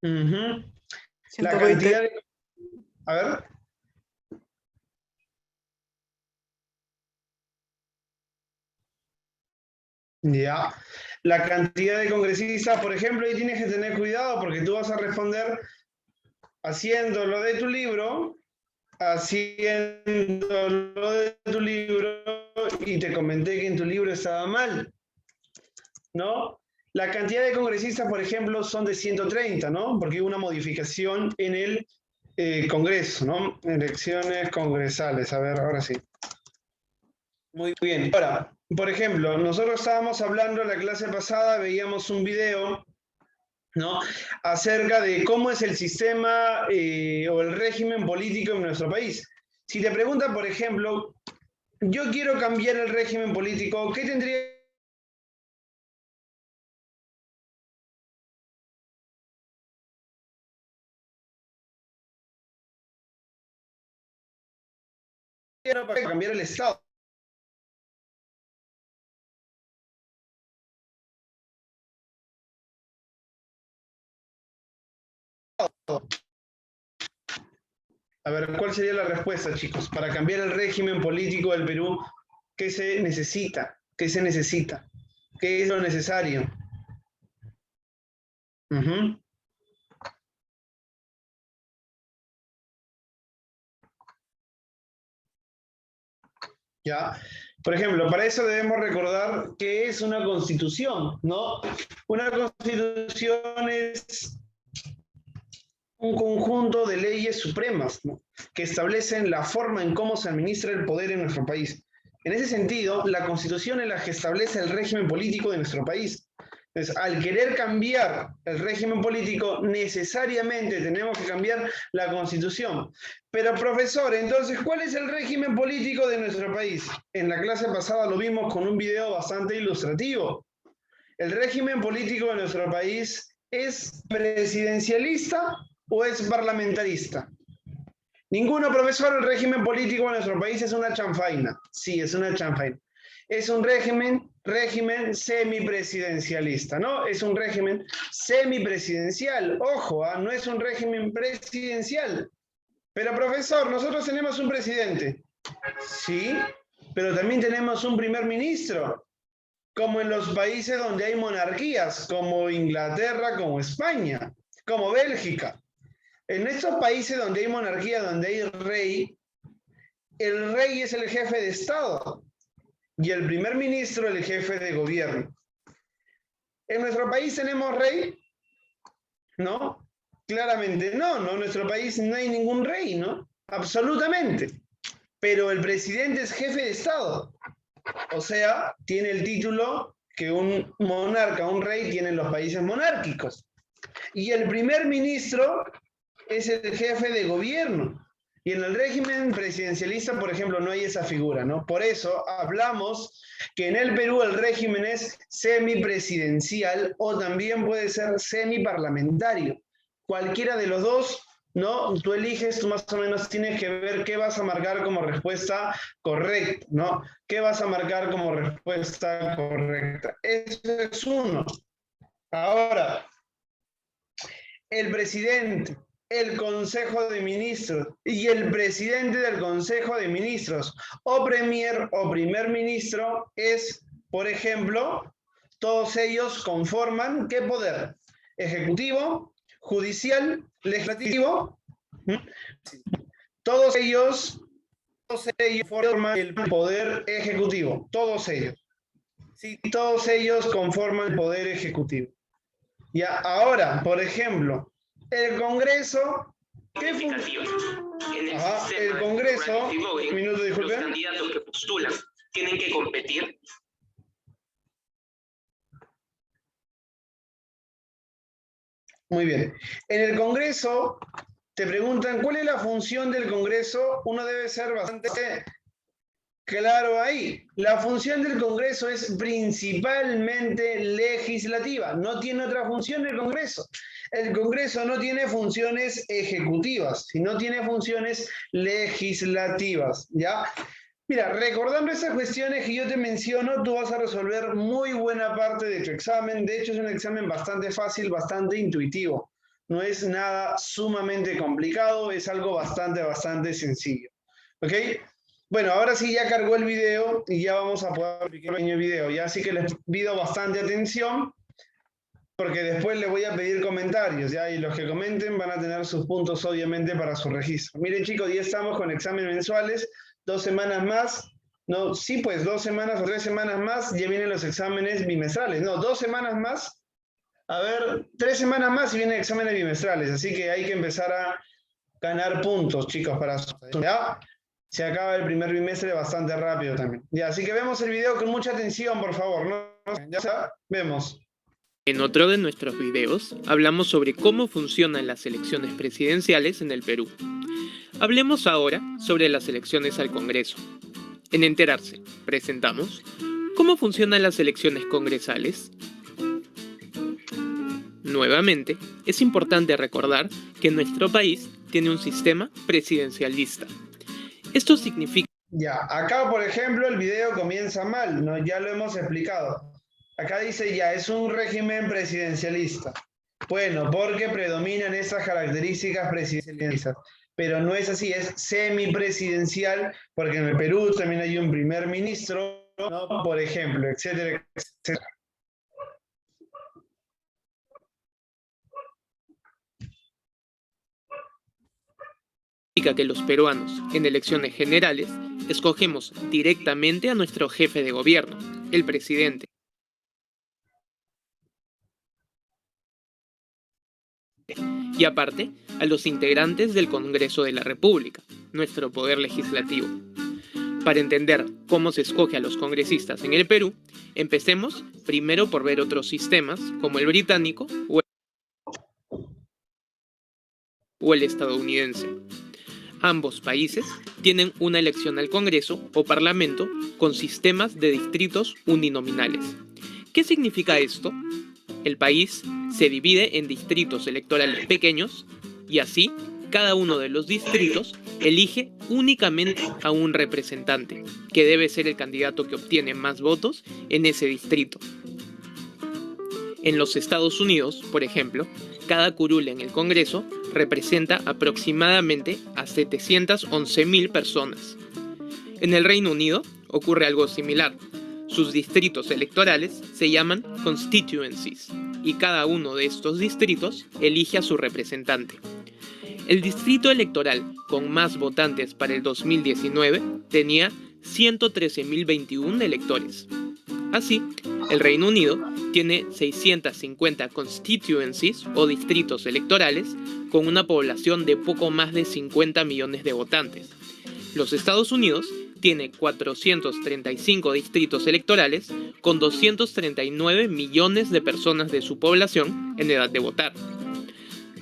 Ujú. La 120. cantidad de... A ver. Ya. La cantidad de congresistas, por ejemplo, ahí tienes que tener cuidado porque tú vas a responder haciendo lo de tu libro, haciendo lo de tu libro, y te comenté que en tu libro estaba mal, ¿no? La cantidad de congresistas, por ejemplo, son de 130, ¿no? Porque hubo una modificación en el Congreso, ¿no? Elecciones congresales. A ver, ahora sí. Muy bien. Ahora, por ejemplo, nosotros estábamos hablando en la clase pasada, veíamos un video, ¿no? Acerca de cómo es el sistema o el régimen político en nuestro país. Si te preguntan, por ejemplo, yo quiero cambiar el régimen político, ¿qué tendría para cambiar el Estado? A ver, ¿cuál sería la respuesta, chicos? Para cambiar el régimen político del Perú, ¿qué se necesita? ¿Qué se necesita? ¿Qué es lo necesario? Uh-huh. ¿Ya? Por ejemplo, para eso debemos recordar que es una constitución, ¿no? Una constitución es un conjunto de leyes supremas, ¿no? Que establecen la forma en cómo se administra el poder en nuestro país. En ese sentido, la constitución es la que establece el régimen político de nuestro país. Entonces, al querer cambiar el régimen político, necesariamente tenemos que cambiar la constitución. Pero, profesor, entonces, ¿cuál es el régimen político de nuestro país? En la clase pasada lo vimos con un video bastante ilustrativo. El régimen político de nuestro país es presidencialista o es parlamentarista. Ninguno, profesor, el régimen político de nuestro país es una chanfaina. Sí, es una chanfaina. Es un régimen semipresidencialista, ¿no? Es un régimen semipresidencial. Ojo, no es un régimen presidencial. Pero, profesor, nosotros tenemos un presidente. Sí, pero también tenemos un primer ministro, como en los países donde hay monarquías, como Inglaterra, como España, como Bélgica. En estos países donde hay monarquía, donde hay rey, el rey es el jefe de Estado y el primer ministro el jefe de gobierno. ¿En nuestro país tenemos rey? ¿No? Claramente no, ¿no? En nuestro país no hay ningún rey, ¿no? Absolutamente. Pero el presidente es jefe de Estado. O sea, tiene el título que un monarca, un rey, tiene en los países monárquicos. Y el primer ministro es el jefe de gobierno. Y en el régimen presidencialista, por ejemplo, no hay esa figura, ¿no? Por eso hablamos que en el Perú el régimen es semipresidencial o también puede ser semiparlamentario. Cualquiera de los dos, ¿no? Tú eliges, tú más o menos tienes que ver qué vas a marcar como respuesta correcta, ¿no? ¿Qué vas a marcar como respuesta correcta? Eso es uno. Ahora, el presidente, el Consejo de Ministros y el presidente del Consejo de Ministros o premier o primer ministro es, por ejemplo, todos ellos conforman ¿qué poder? Ejecutivo, judicial, legislativo. Todos ellos forman el poder ejecutivo, todos ellos. Sí, todos ellos conforman el poder ejecutivo. Ya, ahora, por ejemplo, el Congreso. ¿Qué el Congreso. Minuto, disculpe. Los candidatos que postulan tienen que competir. Muy bien. En el Congreso te preguntan cuál es la función del Congreso. Uno debe ser bastante claro ahí. La función del Congreso es principalmente legislativa. No tiene otra función el Congreso. El Congreso no tiene funciones ejecutivas, sino tiene funciones legislativas, ¿ya? Mira, recordando esas cuestiones que yo te menciono, tú vas a resolver muy buena parte de tu examen. De hecho, es un examen bastante fácil, bastante intuitivo, no es nada sumamente complicado, es algo bastante sencillo. ¿Ok? Bueno, ahora sí ya cargó el video y ya vamos a poder ver el pequeño video. Ya así que les pido bastante atención porque después les voy a pedir comentarios, ¿ya? Y los que comenten van a tener sus puntos, obviamente, para su registro. Miren, chicos, ya estamos con exámenes mensuales, 2 semanas más. No, sí, pues 2 semanas o 3 semanas más, ya vienen los exámenes bimestrales. No, 2 semanas más. A ver, 3 semanas más y vienen exámenes bimestrales. Así que hay que empezar a ganar puntos, chicos, para eso. ¿Ya? Se acaba el primer bimestre bastante rápido también. Ya, así que vemos el video con mucha atención, por favor. ¿No? Ya está, vemos. En otro de nuestros videos, hablamos sobre cómo funcionan las elecciones presidenciales en el Perú. Hablemos ahora sobre las elecciones al Congreso. En Enterarse, presentamos ¿cómo funcionan las elecciones congresales? Nuevamente, es importante recordar que nuestro país tiene un sistema presidencialista. Esto significa... Ya, acá por ejemplo el video comienza mal, ¿no? Ya lo hemos explicado. Acá dice ya, es un régimen presidencialista. Bueno, porque predominan esas características presidencialistas. Pero no es así, es semipresidencial, porque en el Perú también hay un primer ministro, ¿no? Por ejemplo, etcétera, etcétera. Significa que los peruanos, en elecciones generales, escogemos directamente a nuestro jefe de gobierno, el presidente. Y aparte, a los integrantes del Congreso de la República, nuestro poder legislativo. Para entender cómo se escoge a los congresistas en el Perú, empecemos primero por ver otros sistemas como el británico o el estadounidense. Ambos países tienen una elección al Congreso o Parlamento con sistemas de distritos uninominales. ¿Qué significa esto? El país se divide en distritos electorales pequeños y así cada uno de los distritos elige únicamente a un representante, que debe ser el candidato que obtiene más votos en ese distrito. En los Estados Unidos, por ejemplo, cada curul en el Congreso representa aproximadamente a 711.000 personas. En el Reino Unido ocurre algo similar. Sus distritos electorales se llaman constituencies y cada uno de estos distritos elige a su representante. El distrito electoral con más votantes para el 2019 tenía 113.021 electores. Así, el Reino Unido tiene 650 constituencies o distritos electorales con una población de poco más de 50 millones de votantes. Los Estados Unidos tiene 435 distritos electorales con 239 millones de personas de su población en edad de votar.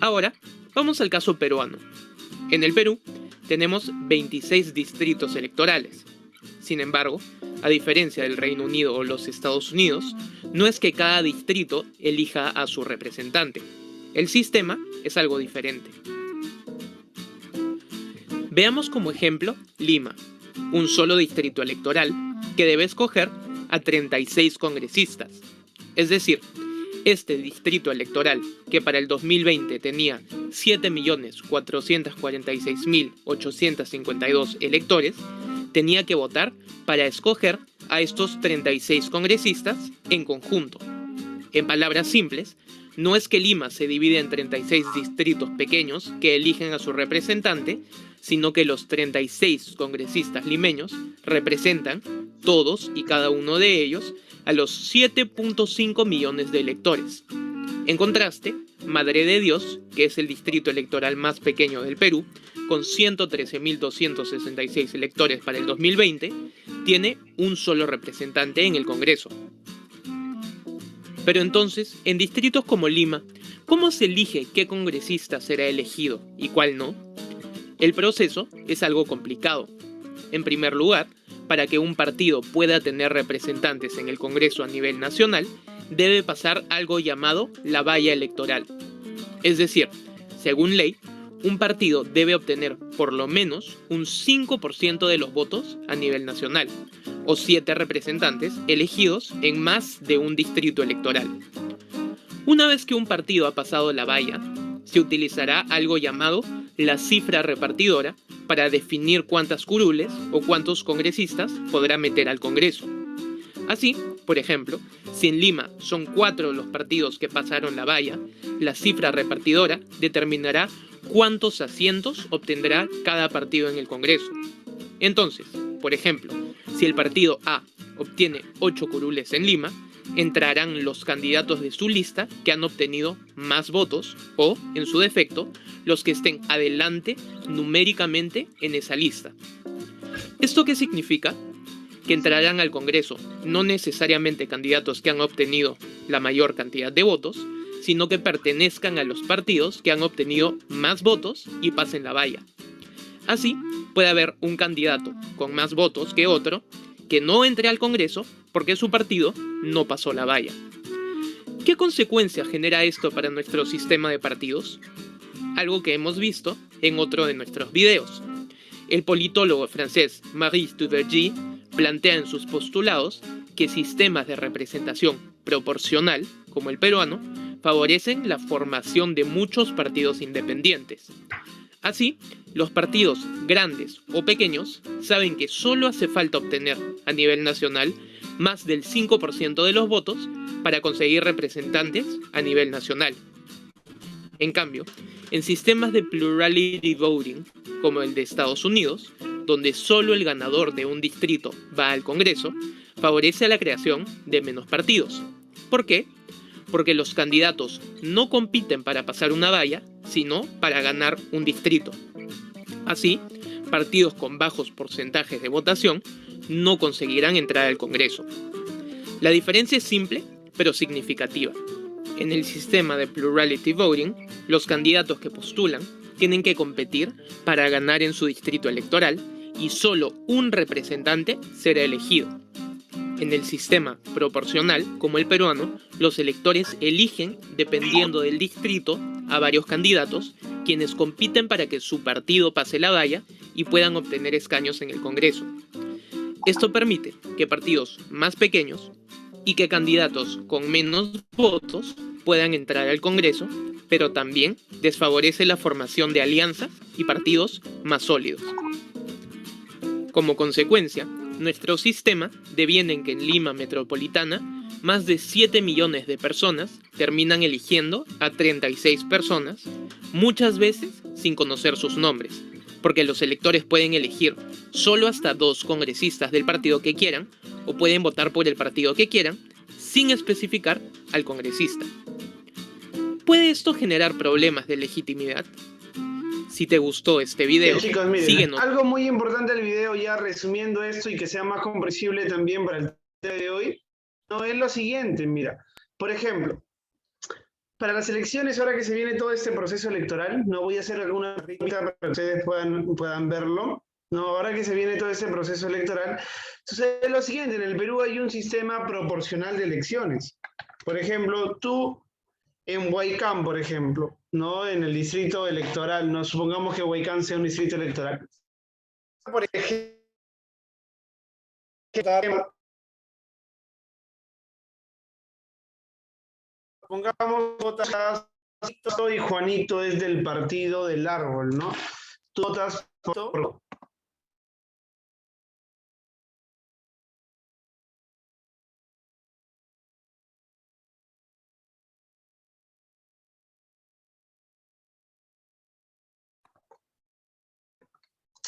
Ahora, vamos al caso peruano. En el Perú tenemos 26 distritos electorales. Sin embargo, a diferencia del Reino Unido o los Estados Unidos, no es que cada distrito elija a su representante. El sistema es algo diferente. Veamos como ejemplo Lima, un solo distrito electoral que debe escoger a 36 congresistas. Es decir, este distrito electoral, que para el 2020 tenía 7.446.852 electores, tenía que votar para escoger a estos 36 congresistas en conjunto. En palabras simples, no es que Lima se divide en 36 distritos pequeños que eligen a su representante, sino que los 36 congresistas limeños representan, todos y cada uno de ellos, a los 7.5 millones de electores. En contraste, Madre de Dios, que es el distrito electoral más pequeño del Perú, con 113.266 electores para el 2020, tiene un solo representante en el Congreso. Pero entonces, en distritos como Lima, ¿cómo se elige qué congresista será elegido y cuál no? El proceso es algo complicado. En primer lugar, para que un partido pueda tener representantes en el Congreso a nivel nacional, debe pasar algo llamado la valla electoral. Es decir, según ley, un partido debe obtener por lo menos un 5% de los votos a nivel nacional, o 7 representantes elegidos en más de un distrito electoral. Una vez que un partido ha pasado la valla, se utilizará algo llamado la cifra repartidora para definir cuántas curules o cuántos congresistas podrá meter al Congreso. Así, por ejemplo, si en Lima son 4 los partidos que pasaron la valla, la cifra repartidora determinará cuántos asientos obtendrá cada partido en el Congreso. Entonces, por ejemplo, si el partido A obtiene 8 curules en Lima, entrarán los candidatos de su lista que han obtenido más votos o, en su defecto, los que estén adelante numéricamente en esa lista. ¿Esto qué significa? Que entrarán al Congreso no necesariamente candidatos que han obtenido la mayor cantidad de votos, sino que pertenezcan a los partidos que han obtenido más votos y pasen la valla. Así, puede haber un candidato con más votos que otro que no entre al Congreso porque su partido no pasó la valla. ¿Qué consecuencias genera esto para nuestro sistema de partidos? Algo que hemos visto en otro de nuestros videos. El politólogo francés Maurice Duvergy plantea en sus postulados que sistemas de representación proporcional, como el peruano, favorecen la formación de muchos partidos independientes. Así, los partidos grandes o pequeños saben que solo hace falta obtener a nivel nacional más del 5% de los votos para conseguir representantes a nivel nacional. En cambio, en sistemas de plurality voting, como el de Estados Unidos, donde solo el ganador de un distrito va al Congreso, favorece a la creación de menos partidos. ¿Por qué? Porque los candidatos no compiten para pasar una valla, sino para ganar un distrito. Así, partidos con bajos porcentajes de votación no conseguirán entrar al Congreso. La diferencia es simple, pero significativa. En el sistema de plurality voting, los candidatos que postulan tienen que competir para ganar en su distrito electoral y solo un representante será elegido. En el sistema proporcional, como el peruano, los electores eligen, dependiendo del distrito, a varios candidatos, quienes compiten para que su partido pase la valla y puedan obtener escaños en el Congreso. Esto permite que partidos más pequeños y que candidatos con menos votos puedan entrar al Congreso, pero también desfavorece la formación de alianzas y partidos más sólidos. Como consecuencia, nuestro sistema deviene en que en Lima metropolitana más de 7 millones de personas terminan eligiendo a 36 personas, muchas veces sin conocer sus nombres, porque los electores pueden elegir solo hasta 2 congresistas del partido que quieran o pueden votar por el partido que quieran sin especificar al congresista. ¿Puede esto generar problemas de legitimidad? Si te gustó este video, Bien, chicos, miren, síguenos. algo muy importante del video, ya resumiendo esto y que sea más comprensible también para el tema de hoy, no es lo siguiente, mira. Por ejemplo, para las elecciones, ahora que se viene todo este proceso electoral, no voy a hacer alguna pregunta para que ustedes puedan verlo. No, ahora que se viene todo este proceso electoral, sucede lo siguiente: en el Perú hay un sistema proporcional de elecciones. Por ejemplo, tú en Huaycán, por ejemplo, ¿no? En el distrito electoral, no supongamos que Huaycán sea un distrito electoral. Por ejemplo, pongamos votas y Juanito es del partido del árbol, ¿no? Tú votas por...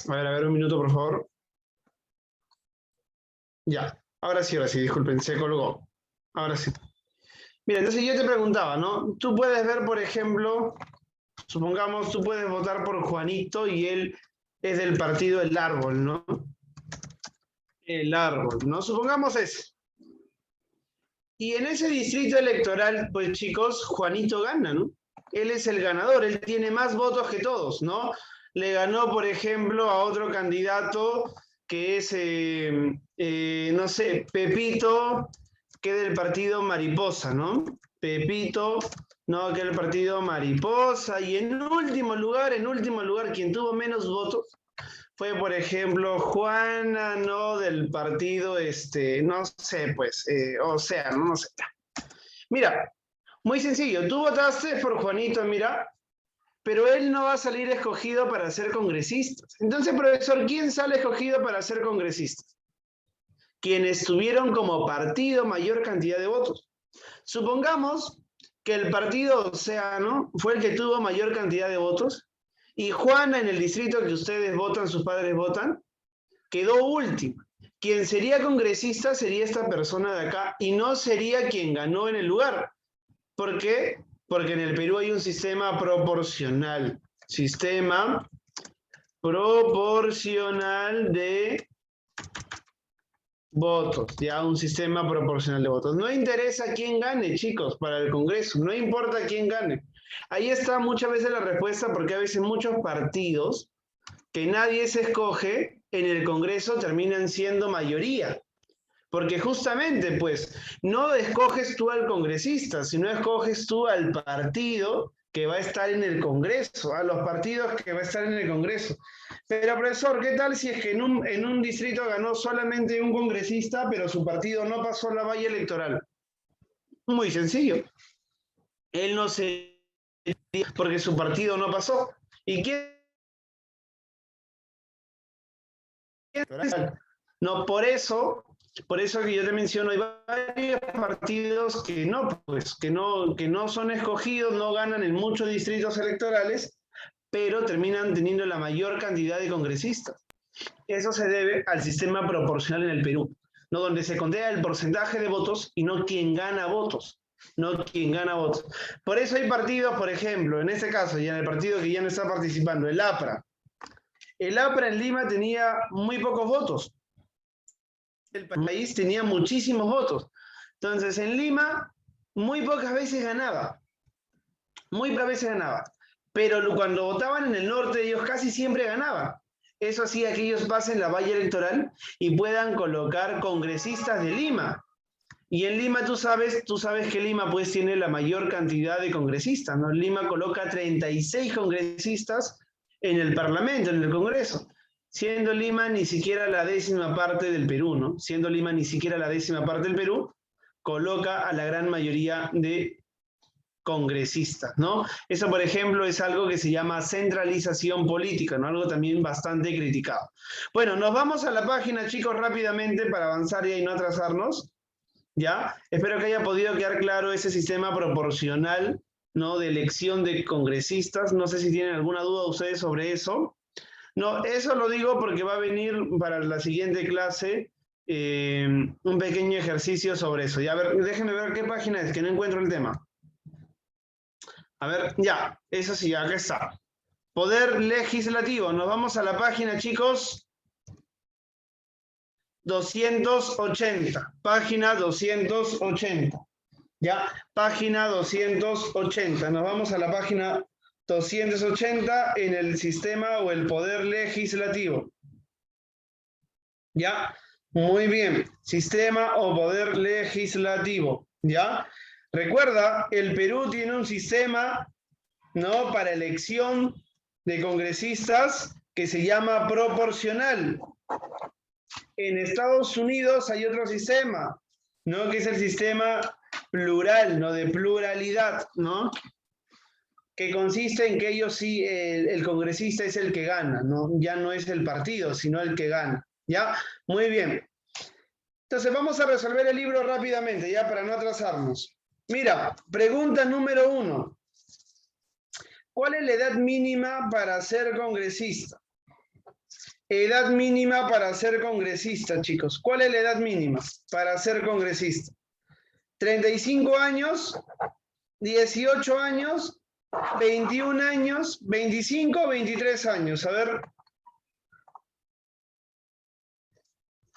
A ver, un minuto, por favor. Ya, ahora sí, disculpen, se colgó. Ahora sí. Mira, entonces yo te preguntaba, ¿no? Tú puedes ver, por ejemplo, supongamos, tú puedes votar por Juanito y él es del partido El Árbol, ¿no? El Árbol, ¿no? Supongamos eso. Y en ese distrito electoral, pues chicos, Juanito gana, ¿no? Él es el ganador, él tiene más votos que todos, ¿no? Le ganó, por ejemplo, a otro candidato que es, no sé, Pepito, que es del partido Mariposa, ¿no? Pepito, ¿no? Que es el partido Mariposa. Y en último lugar, quien tuvo menos votos fue, por ejemplo, Juana, ¿no? Del partido, no sé, pues, o sea, no sé. Mira, muy sencillo, tú votaste por Juanito, mira, pero él no va a salir escogido para ser congresista. Entonces, profesor, ¿quién sale escogido para ser congresista? Quienes tuvieron como partido mayor cantidad de votos. Supongamos que el partido Océano fue el que tuvo mayor cantidad de votos y Juana, en el distrito que ustedes votan, sus padres votan, quedó última. Quien sería congresista sería esta persona de acá y no sería quien ganó en el lugar. ¿Por qué? Porque en el Perú hay un sistema proporcional. Sistema proporcional de votos. Ya, un sistema proporcional de votos. No interesa quién gane, chicos, para el Congreso. No importa quién gane. Ahí está muchas veces la respuesta, porque a veces muchos partidos que nadie se escoge en el Congreso terminan siendo mayoría. Porque justamente, pues, no escoges tú al congresista, sino escoges tú al partido que va a estar en el Congreso, a los partidos que va a estar en el Congreso. Pero, profesor, ¿qué tal si es que en un distrito ganó solamente un congresista, pero su partido no pasó la valla electoral? Muy sencillo. Él no se... porque su partido no pasó. ¿Y quién? No, por eso que yo te menciono, hay varios partidos que no son escogidos, no ganan en muchos distritos electorales, pero terminan teniendo la mayor cantidad de congresistas. Eso se debe al sistema proporcional en el Perú, ¿no? Donde se contea el porcentaje de votos y no quien gana votos. No quien gana votos. Por eso hay partidos, por ejemplo, en este caso, ya en el partido que ya no está participando, el APRA. El APRA en Lima tenía muy pocos votos. El país tenía muchísimos votos. Entonces, en Lima, muy pocas veces ganaba. Muy pocas veces ganaba. Pero cuando votaban en el norte, ellos casi siempre ganaban. Eso hacía que ellos pasen la valla electoral y puedan colocar congresistas de Lima. Y en Lima tú sabes que Lima pues tiene la mayor cantidad de congresistas, ¿no? Lima coloca 36 congresistas en el Parlamento, en el Congreso. Siendo Lima ni siquiera la 10ª parte del Perú, ¿no? Siendo Lima ni siquiera la 10ª parte del Perú, coloca a la gran mayoría de congresistas, ¿no? Eso, por ejemplo, es algo que se llama centralización política, ¿no? Algo también bastante criticado. Bueno, nos vamos a la página, chicos, rápidamente para avanzar y no atrasarnos, ¿ya? Espero que haya podido quedar claro ese sistema proporcional, ¿no? De elección de congresistas. No sé si tienen alguna duda ustedes sobre eso. No, eso lo digo porque va a venir para la siguiente clase un pequeño ejercicio sobre eso. Ya, a ver, déjenme ver qué página es, que no encuentro el tema. A ver, ya, eso sí, acá está. Poder legislativo. Nos vamos a la página, chicos. 280. Página 280. Ya, página 280. Nos vamos a la página 280 en el sistema o el poder legislativo. ¿Ya? Muy bien. Sistema o poder legislativo. ¿Ya? Recuerda, el Perú tiene un sistema, ¿no? Para elección de congresistas que se llama proporcional. En Estados Unidos hay otro sistema, ¿no? Que es el sistema plural, ¿no? De pluralidad, ¿no? Que consiste en que ellos sí, el congresista es el que gana, ¿no? Ya no es el partido, sino el que gana, ¿ya? Muy bien. Entonces vamos a resolver el libro rápidamente, ya, para no atrasarnos. Mira, pregunta número 1. ¿Cuál es la edad mínima para ser congresista? Edad mínima para ser congresista, chicos. ¿Cuál es la edad mínima para ser congresista? 35 años, 18 años, 21 años, 25 o 23 años. A ver.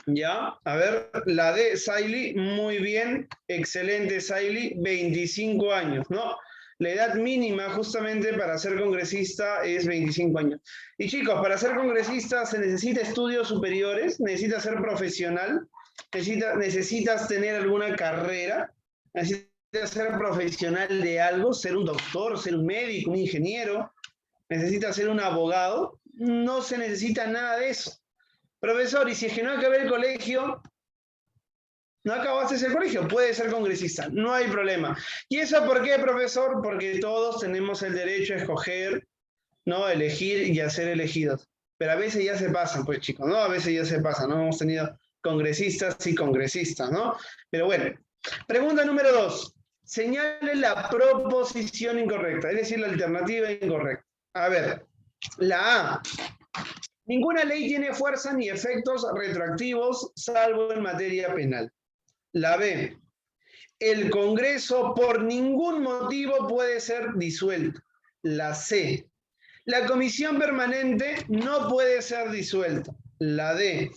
Ya, a ver, la de Saily, muy bien, excelente Saily, 25 años, ¿no? La edad mínima justamente para ser congresista es 25 años. Y chicos, para ser congresista se necesita estudios superiores, necesitas ser profesional, necesitas tener alguna carrera, necesitas ser profesional de algo, ser un doctor, ser un médico, un ingeniero, necesitas ser un abogado. No se necesita nada de eso. Profesor, y si es que no acabé el colegio, no acabaste el colegio, puedes ser congresista, no hay problema. ¿Y eso por qué, profesor? Porque todos tenemos el derecho a escoger ¿no? Elegir y hacer elegidos. Pero a veces ya se pasan, pues chicos, ¿no? A veces ya se pasan, ¿no? Hemos tenido congresistas y congresistas, ¿no? Pero bueno, pregunta número 2. Señale la proposición incorrecta, es decir, la alternativa incorrecta. A ver, la A. Ninguna ley tiene fuerza ni efectos retroactivos, salvo en materia penal. La B. El Congreso por ningún motivo puede ser disuelto. La C. La comisión permanente no puede ser disuelta. La D.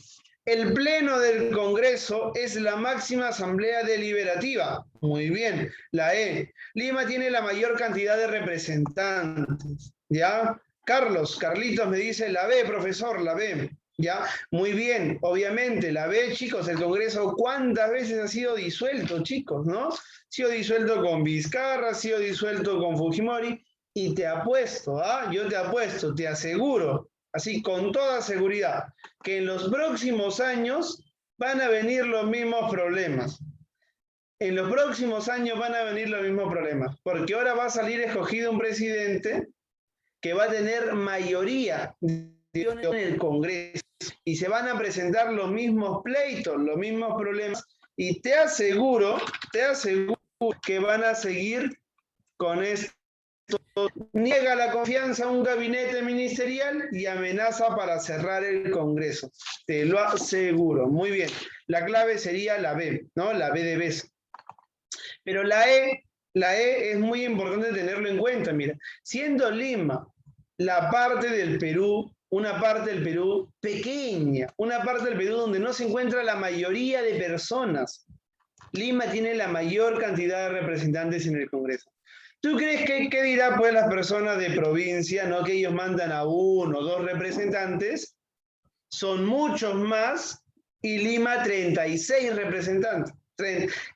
El Pleno del Congreso es la máxima asamblea deliberativa. Muy bien. La E. Lima tiene la mayor cantidad de representantes. ¿Ya? Carlitos me dice la B, profesor, la B. ¿Ya? Muy bien. Obviamente, la B, chicos, el Congreso, ¿cuántas veces ha sido disuelto, chicos? ¿No? Ha sido disuelto con Vizcarra, ha sido disuelto con Fujimori. Y te apuesto, yo te apuesto, te aseguro, así con toda seguridad, que en los próximos años van a venir los mismos problemas. En los próximos años van a venir los mismos problemas, porque ahora va a salir escogido un presidente que va a tener mayoría en el Congreso y se van a presentar los mismos pleitos, los mismos problemas, y te aseguro que van a seguir con esto. Niega la confianza a un gabinete ministerial y amenaza para cerrar el Congreso. Te lo aseguro. Muy bien. La clave sería la B, ¿no? La B de beso. Pero la E es muy importante tenerlo en cuenta. Mira, siendo Lima la parte del Perú, una parte del Perú pequeña, una parte del Perú donde no se encuentra la mayoría de personas, Lima tiene la mayor cantidad de representantes en el Congreso. ¿Tú crees que qué dirá pues las personas de provincia, no? Que ellos mandan a 1 o 2 representantes, son muchos más, y Lima 36 representantes.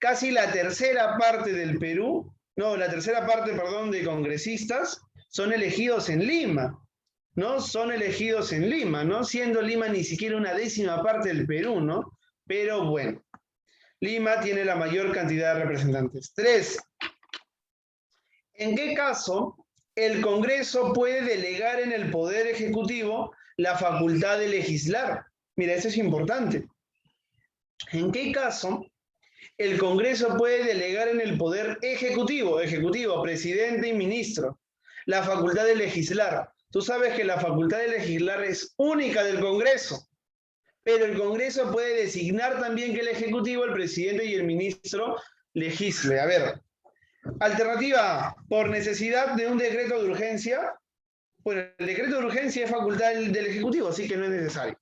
Casi la tercera parte del Perú, no, la tercera parte, perdón, de congresistas son elegidos en Lima, ¿no? Son elegidos en Lima, ¿no? Siendo Lima ni siquiera una décima parte del Perú, ¿no? Pero bueno, Lima tiene la mayor cantidad de representantes. 3. ¿En qué caso el Congreso puede delegar en el Poder Ejecutivo la facultad de legislar? Mira, eso es importante. ¿En qué caso el Congreso puede delegar en el Poder Ejecutivo, presidente y ministro, la facultad de legislar? Tú sabes que la facultad de legislar es única del Congreso, pero el Congreso puede designar también que el Ejecutivo, el presidente y el ministro legisle. A ver. Alternativa A, por necesidad de un decreto de urgencia. Bueno, el decreto de urgencia es facultad del Ejecutivo, así que no es necesario.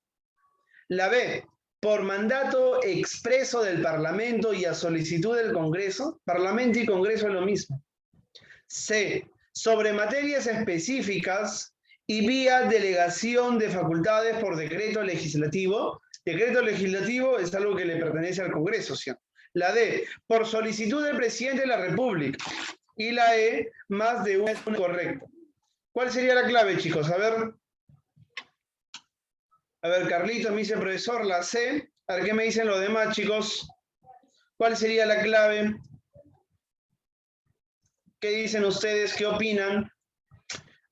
La B, por mandato expreso del Parlamento y a solicitud del Congreso. Parlamento y Congreso es lo mismo. C, sobre materias específicas y vía delegación de facultades por decreto legislativo. Decreto legislativo es algo que le pertenece al Congreso, ¿sí? La D, por solicitud del presidente de la República. Y la E, más de una es correcto. ¿Cuál sería la clave, chicos? A ver, Carlitos me dice, profesor, la C. A ver, ¿qué me dicen los demás, chicos? ¿Cuál sería la clave? ¿Qué dicen ustedes? ¿Qué opinan?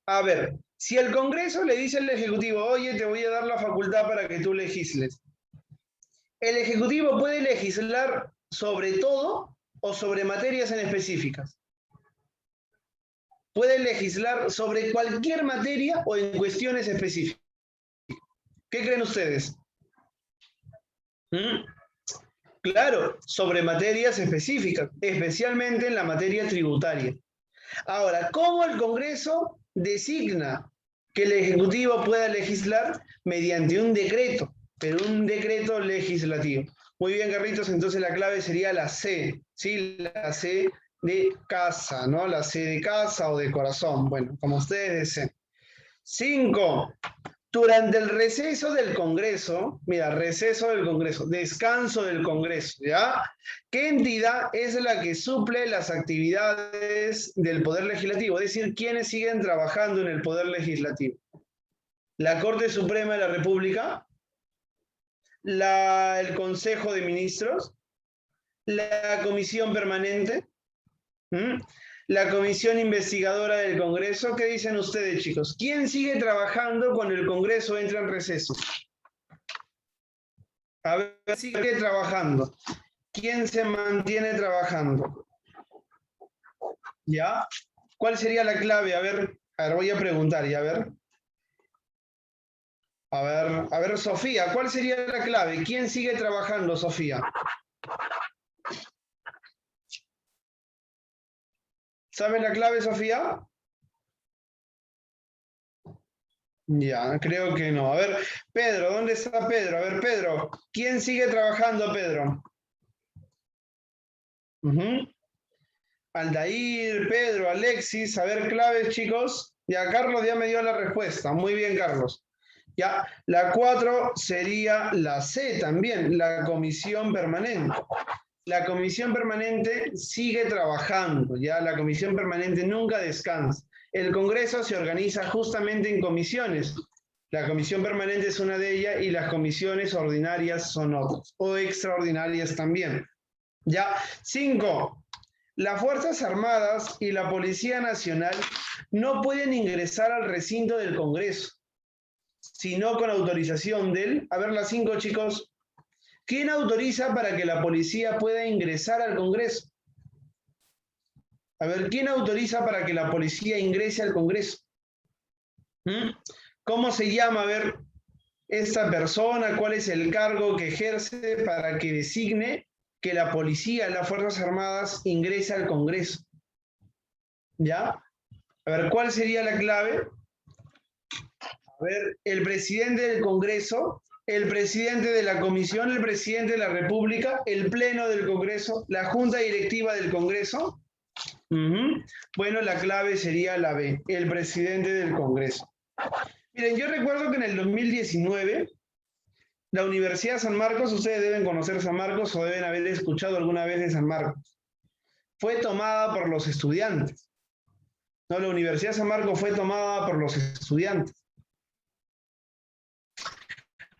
A ver, si el Congreso le dice al Ejecutivo, oye, te voy a dar la facultad para que tú legisles, ¿el Ejecutivo puede legislar sobre todo o sobre materias en específicas? Puede legislar sobre cualquier materia o en cuestiones específicas. ¿Qué creen ustedes? Claro, sobre materias específicas, especialmente en la materia tributaria. Ahora, ¿cómo el Congreso designa que el Ejecutivo pueda legislar? Mediante un decreto, pero un decreto legislativo. Muy bien, Carlitos, entonces la clave sería la C, ¿sí? La C de casa, ¿no? La C de casa o de corazón, bueno, como ustedes deseen. 5. Durante el receso del Congreso, mira, receso del Congreso, descanso del Congreso, ¿ya? ¿Qué entidad es la que suple las actividades del Poder Legislativo? Es decir, ¿quiénes siguen trabajando en el Poder Legislativo? ¿La Corte Suprema de la República? ¿El Consejo de Ministros? ¿La Comisión Permanente? La comisión investigadora del Congreso. ¿Qué dicen ustedes, chicos? ¿Quién sigue trabajando cuando el Congreso entra en receso? A ver, sigue trabajando. ¿Quién se mantiene trabajando? ¿Ya? ¿Cuál sería la clave? A ver, voy a preguntar, y a ver. A ver, Sofía, ¿cuál sería la clave? ¿Quién sigue trabajando, Sofía? ¿Sabes la clave, Sofía? Ya, creo que no. A ver, Pedro, ¿dónde está Pedro? A ver, Pedro, ¿quién sigue trabajando, Pedro? Aldair, Pedro, Alexis, a ver, claves, chicos. Ya, Carlos ya me dio la respuesta. Muy bien, Carlos. Ya, la 4 sería la C también, la comisión permanente. La comisión permanente sigue trabajando, ya la comisión permanente nunca descansa. El Congreso se organiza justamente en comisiones. La comisión permanente es una de ellas y las comisiones ordinarias son otras, o extraordinarias también. Ya, 5. Las Fuerzas Armadas y la Policía Nacional no pueden ingresar al recinto del Congreso, sino con autorización del... A ver, las 5, chicos. ¿Quién autoriza para que la policía pueda ingresar al Congreso? A ver, ¿quién autoriza para que la policía ingrese al Congreso? ¿Cómo se llama? A ver, esta persona, ¿cuál es el cargo que ejerce para que designe que la policía, las Fuerzas Armadas, ingrese al Congreso? ¿Ya? A ver, ¿cuál sería la clave? A ver, el presidente del Congreso, el presidente de la Comisión, el presidente de la República, el Pleno del Congreso, la Junta Directiva del Congreso. Bueno, la clave sería la B, el presidente del Congreso. Miren, yo recuerdo que en el 2019, la Universidad de San Marcos, ustedes deben conocer San Marcos o deben haber escuchado alguna vez de San Marcos, fue tomada por los estudiantes. No, la Universidad de San Marcos fue tomada por los estudiantes.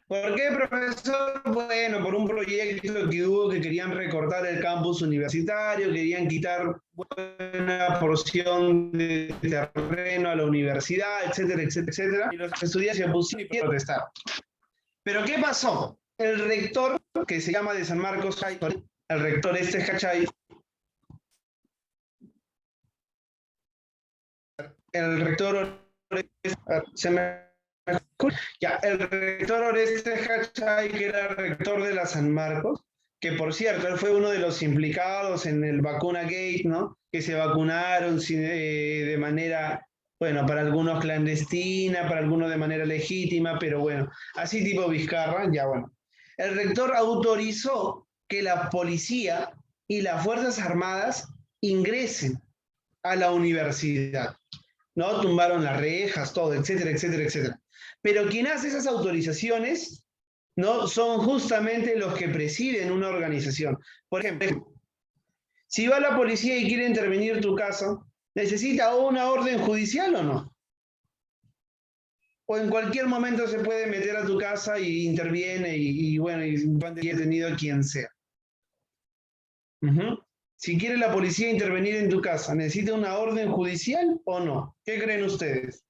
¿Por qué, profesor? Bueno, por un proyecto que hubo que querían recortar el campus universitario, querían quitar buena porción de terreno a la universidad, etcétera, etcétera, etcétera. Y los estudiantes se pusieron a protestar. ¿Pero qué pasó? El rector, que se llama de San Marcos, el rector este es Cachay, el rector se me... Ya, el rector Orestes Cachay, que era el rector de la San Marcos, que por cierto, él fue uno de los implicados en el vacuna gate, ¿no? Que se vacunaron de manera, bueno, para algunos clandestina, para algunos de manera legítima, pero bueno, así tipo Vizcarra, ya bueno. El rector autorizó que la policía y las Fuerzas Armadas ingresen a la universidad, ¿no? Tumbaron las rejas, todo, etcétera, etcétera, etcétera. Pero quien hace esas autorizaciones, ¿no? Son justamente los que presiden una organización. Por ejemplo, si va la policía y quiere intervenir tu casa, ¿necesita una orden judicial o no? O en cualquier momento se puede meter a tu casa y interviene y bueno, y van detenido a quien sea. Si quiere la policía intervenir en tu casa, ¿necesita una orden judicial o no? ¿Qué creen ustedes?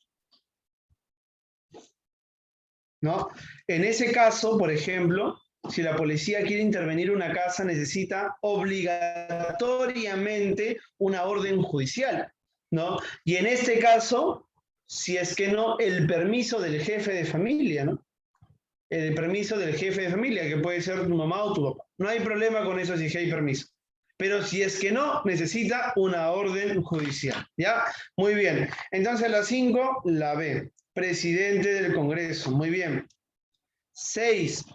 ¿No? En ese caso, por ejemplo, si la policía quiere intervenir una casa, necesita obligatoriamente una orden judicial, ¿no? Y en este caso, si es que no, el permiso del jefe de familia, ¿no? El permiso del jefe de familia, que puede ser tu mamá o tu papá. No hay problema con eso si hay permiso. Pero si es que no, necesita una orden judicial, ¿ya? Muy bien. Entonces la 5, la B. Presidente del Congreso. Muy bien. 6.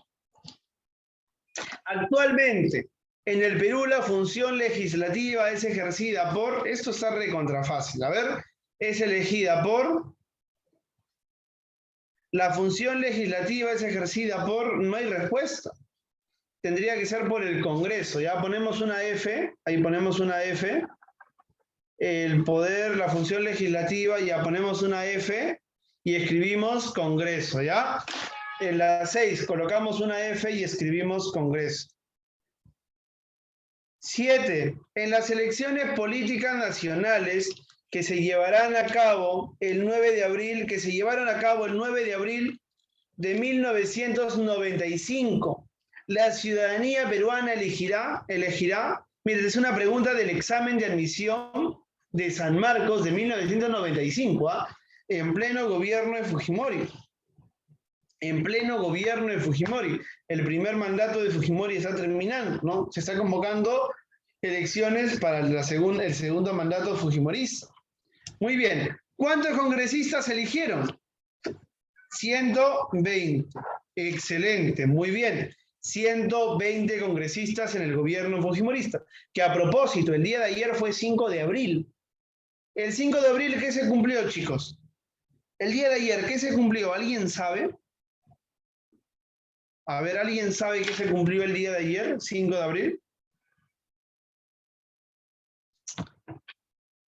Actualmente, en el Perú la función legislativa es ejercida por... Esto está recontra fácil. A ver, es elegida por... La función legislativa es ejercida por... No hay respuesta. Tendría que ser por el Congreso. Ya ponemos una F. Ahí ponemos una F. El poder, la función legislativa, ya ponemos una F. Y escribimos Congreso, ¿ya? En la 6 colocamos una F y escribimos Congreso. 7. En las elecciones políticas nacionales que se llevaron a cabo el 9 de abril de 1995, la ciudadanía peruana elegirá, miren, es una pregunta del examen de admisión de San Marcos de 1995, en pleno gobierno de Fujimori. En pleno gobierno de Fujimori. El primer mandato de Fujimori está terminando, ¿no? Se está convocando elecciones para el segundo mandato fujimorista. Muy bien. ¿Cuántos congresistas eligieron? 120. Excelente, muy bien. 120 congresistas en el gobierno fujimorista. Que a propósito, el día de ayer fue 5 de abril. El 5 de abril, ¿qué se cumplió, chicos? El día de ayer, ¿qué se cumplió? ¿Alguien sabe? A ver, ¿alguien sabe qué se cumplió el día de ayer, 5 de abril?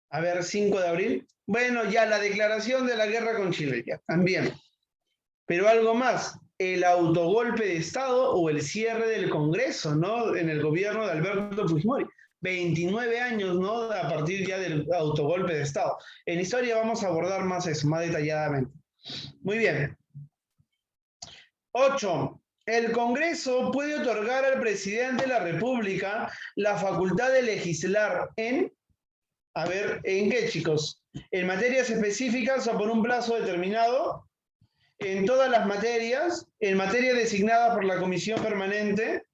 A ver, 5 de abril. Bueno, ya la declaración de la guerra con Chile, ya, también. Pero algo más, el autogolpe de Estado o el cierre del Congreso, ¿no? En el gobierno de Alberto Fujimori. 29 años, ¿no? A partir ya del autogolpe de Estado. En historia vamos a abordar más eso, más detalladamente. Muy bien. 8. El Congreso puede otorgar al presidente de la República la facultad de legislar en... A ver, ¿en qué, chicos? ¿En materias específicas o por un plazo determinado? En todas las materias, en materias designadas por la Comisión Permanente,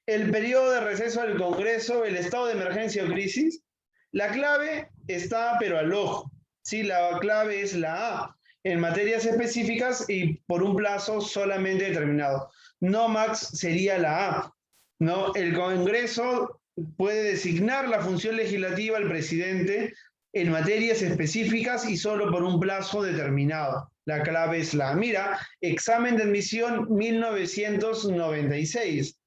el periodo de receso del Congreso, el estado de emergencia o crisis. La clave está, pero al ojo. Sí, la clave es la A. En materias específicas y por un plazo solamente determinado. No max sería la A. ¿No? El Congreso puede designar la función legislativa al presidente en materias específicas y solo por un plazo determinado. La clave es la A. Mira, examen de admisión 1996.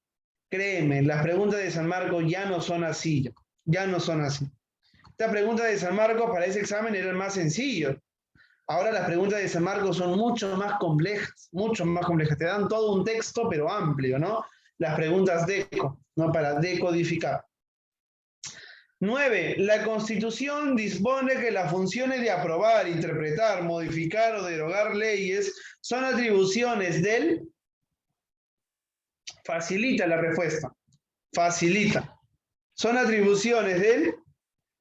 Créeme, las preguntas de San Marcos ya no son así. Ya no son así. Esta pregunta de San Marcos para ese examen era más sencillo. Ahora las preguntas de San Marcos son mucho más complejas, mucho más complejas. Te dan todo un texto, pero amplio, ¿no? Las preguntas DECO, ¿no? Para decodificar. 9. La Constitución dispone que las funciones de aprobar, interpretar, modificar o derogar leyes son atribuciones del... Facilita la respuesta. Facilita. Son atribuciones del...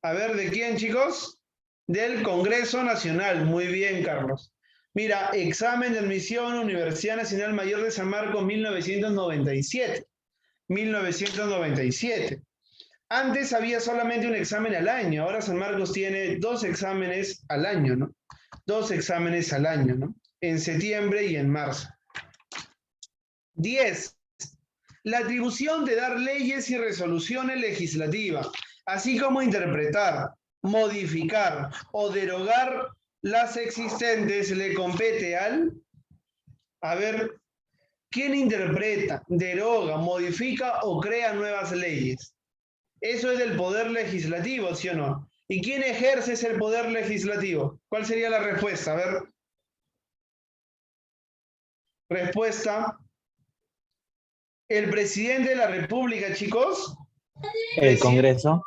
A ver, ¿de quién, chicos? Del Congreso Nacional. Muy bien, Carlos. Mira, examen de admisión, Universidad Nacional Mayor de San Marcos, 1997. 1997. Antes había solamente un examen al año. Ahora San Marcos tiene 2 exámenes al año, ¿no? 2 exámenes al año, ¿no? En septiembre y en marzo. 10. La atribución de dar leyes y resoluciones legislativas, así como interpretar, modificar o derogar las existentes, le compete al... A ver, ¿quién interpreta, deroga, modifica o crea nuevas leyes? Eso es del poder legislativo, ¿sí o no? ¿Y quién ejerce ese poder legislativo? ¿Cuál sería la respuesta? A ver. Respuesta. El presidente de la República, chicos. El Congreso.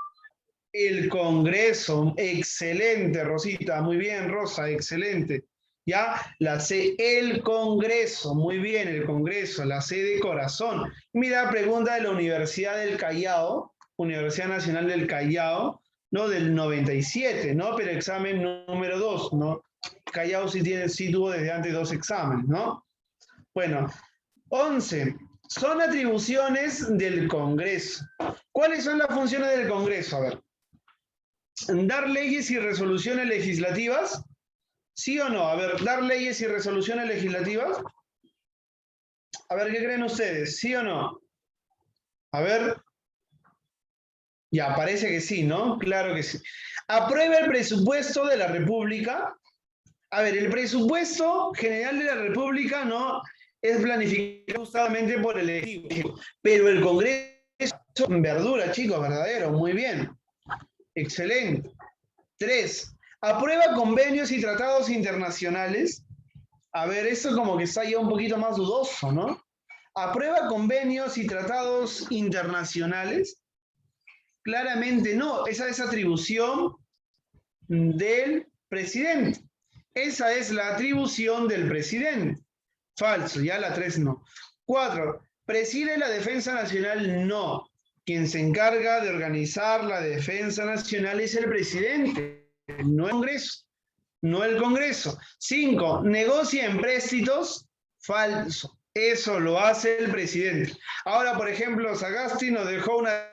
El Congreso. Excelente, Rosita. Muy bien, Rosa. Excelente. Ya, la C, el Congreso. Muy bien, el Congreso. La C de corazón. Mira, pregunta de la Universidad del Callao. Universidad Nacional del Callao, ¿no? Del 97, ¿no? Pero examen número 2, ¿no? Callao sí tuvo desde antes 2 exámenes, ¿no? Bueno, 11. Son atribuciones del Congreso. ¿Cuáles son las funciones del Congreso? A ver. ¿Dar leyes y resoluciones legislativas? ¿Sí o no? A ver, ¿dar leyes y resoluciones legislativas? A ver, ¿qué creen ustedes? ¿Sí o no? A ver... Ya, parece que sí, ¿no? Claro que sí. ¿Aprueba el presupuesto de la República? A ver, el presupuesto general de la República no es planificado justamente por el Ejecutivo, pero el Congreso en verdura, chicos, verdadero, muy bien. Excelente. 3. ¿Aprueba convenios y tratados internacionales? A ver, eso como que está ya un poquito más dudoso, ¿no? ¿Aprueba convenios y tratados internacionales? Claramente no, esa es atribución del presidente. Esa es la atribución del presidente. Falso, ya la 3 no. 4. ¿Preside la defensa nacional? No. Quien se encarga de organizar la defensa nacional es el presidente, no el Congreso. No el Congreso. 5. ¿Negocia empréstitos? Falso. Eso lo hace el presidente. Ahora, por ejemplo, Sagasti nos dejó una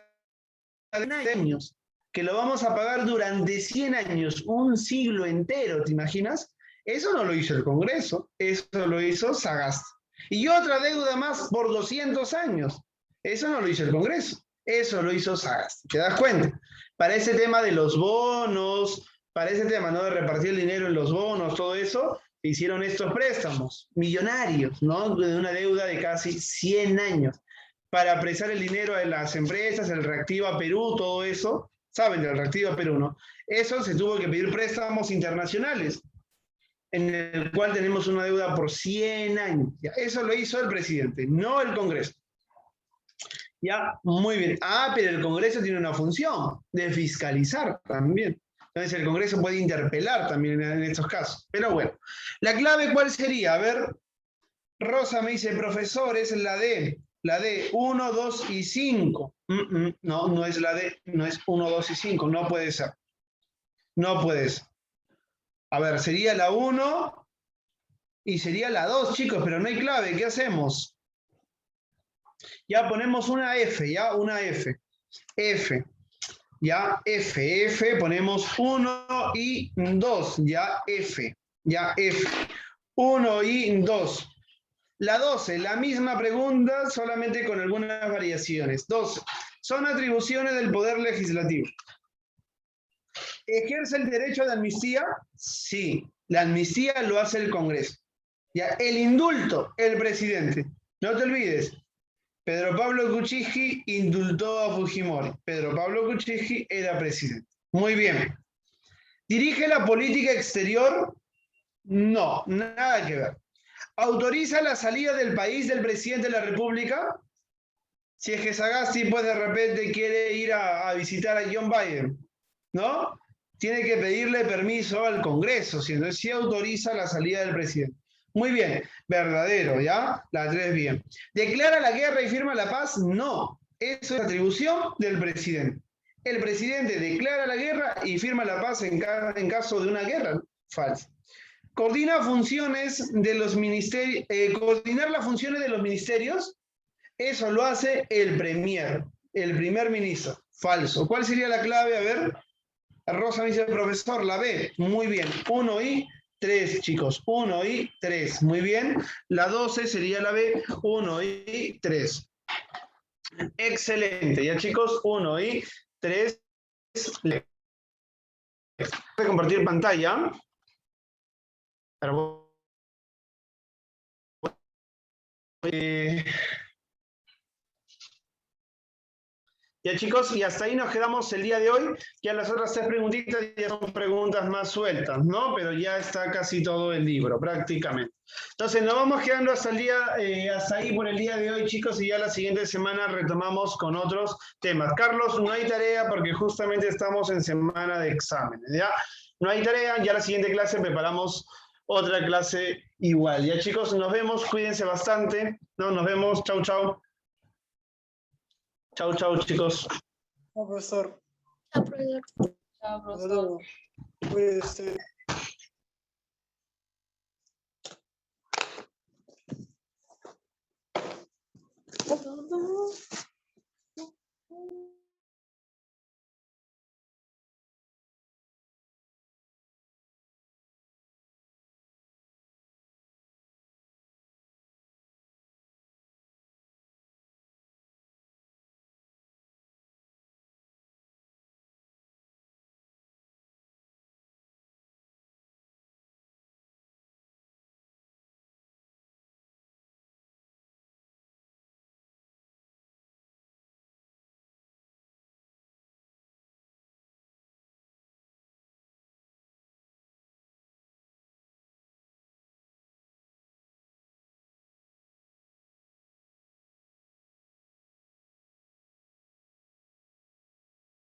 de años, que lo vamos a pagar durante 100 años, un siglo entero, ¿te imaginas? Eso no lo hizo el Congreso, eso lo hizo Sagasti. Y otra deuda más por 200 años. Eso no lo hizo el Congreso, eso lo hizo Sagasti. ¿Te das cuenta? Para ese tema de los bonos, para ese tema, ¿no?, de repartir el dinero en los bonos, todo eso, hicieron estos préstamos millonarios, ¿no?, de una deuda de casi 100 años, para prestar el dinero a las empresas, el Reactiva Perú, todo eso, saben del Reactiva Perú, ¿no? Eso se tuvo que pedir préstamos internacionales, en el cual tenemos una deuda por 100 años. Ya, eso lo hizo el presidente, no el Congreso. Ya, muy bien. Pero el Congreso tiene una función de fiscalizar también. Entonces el Congreso puede interpelar también en estos casos. Pero bueno, ¿la clave cuál sería? A ver, Rosa me dice, profesor, es la D. La D, 1, 2 y 5. No, no es la D, no es 1, 2 y 5, no puede ser. No puede ser. A ver, sería la 1 y sería la 2, chicos, pero no hay clave, ¿qué hacemos? Ya ponemos una F, ya, una F. F. Ya, F, ponemos 1 y 2, ya, F. Ya, F. 1 y 2. La 12, la misma pregunta, solamente con algunas variaciones. 12. Son atribuciones del Poder Legislativo. ¿Ejerce el derecho de amnistía? Sí. La amnistía lo hace el Congreso. Ya, el indulto, el presidente. No te olvides. Pedro Pablo Kuczynski indultó a Fujimori. Pedro Pablo Kuczynski era presidente. Muy bien. ¿Dirige la política exterior? No, nada que ver. ¿Autoriza la salida del país del presidente de la República? Si es que Sagasti, pues de repente quiere ir a visitar a John Biden, ¿no? Tiene que pedirle permiso al Congreso, si entonces sí autoriza la salida del presidente. Muy bien, verdadero, ¿ya? La 3 bien. ¿Declara la guerra y firma la paz? No, eso es atribución del presidente. El presidente declara la guerra y firma la paz en caso de una guerra. Falso. ¿Coordina funciones de los ministerios? ¿Coordinar las funciones de los ministerios? Eso lo hace el premier, el primer ministro. Falso. ¿Cuál sería la clave? A ver. Rosa me dice, profesor, la B. Muy bien. 1 y 3, chicos. 1 y 3. Muy bien. La 12 sería la B. 1 y 3. Excelente. Ya, chicos. 1 y 3. Voy a compartir pantalla. Ya, chicos, y hasta ahí nos quedamos el día de hoy. Ya las otras 3 preguntitas ya son preguntas más sueltas, ¿no? Pero ya está casi todo el libro, prácticamente. Entonces, nos vamos quedando hasta ahí por el día de hoy, chicos, y ya la siguiente semana retomamos con otros temas. Carlos, no hay tarea porque justamente estamos en semana de exámenes, ¿ya? No hay tarea, ya la siguiente clase preparamos otra clase igual. Ya, chicos, nos vemos, cuídense bastante. No, nos vemos, chau, chau. Chau, chau, chicos. Chao, profesor. Chao, profesor. Hasta luego. Cuídese.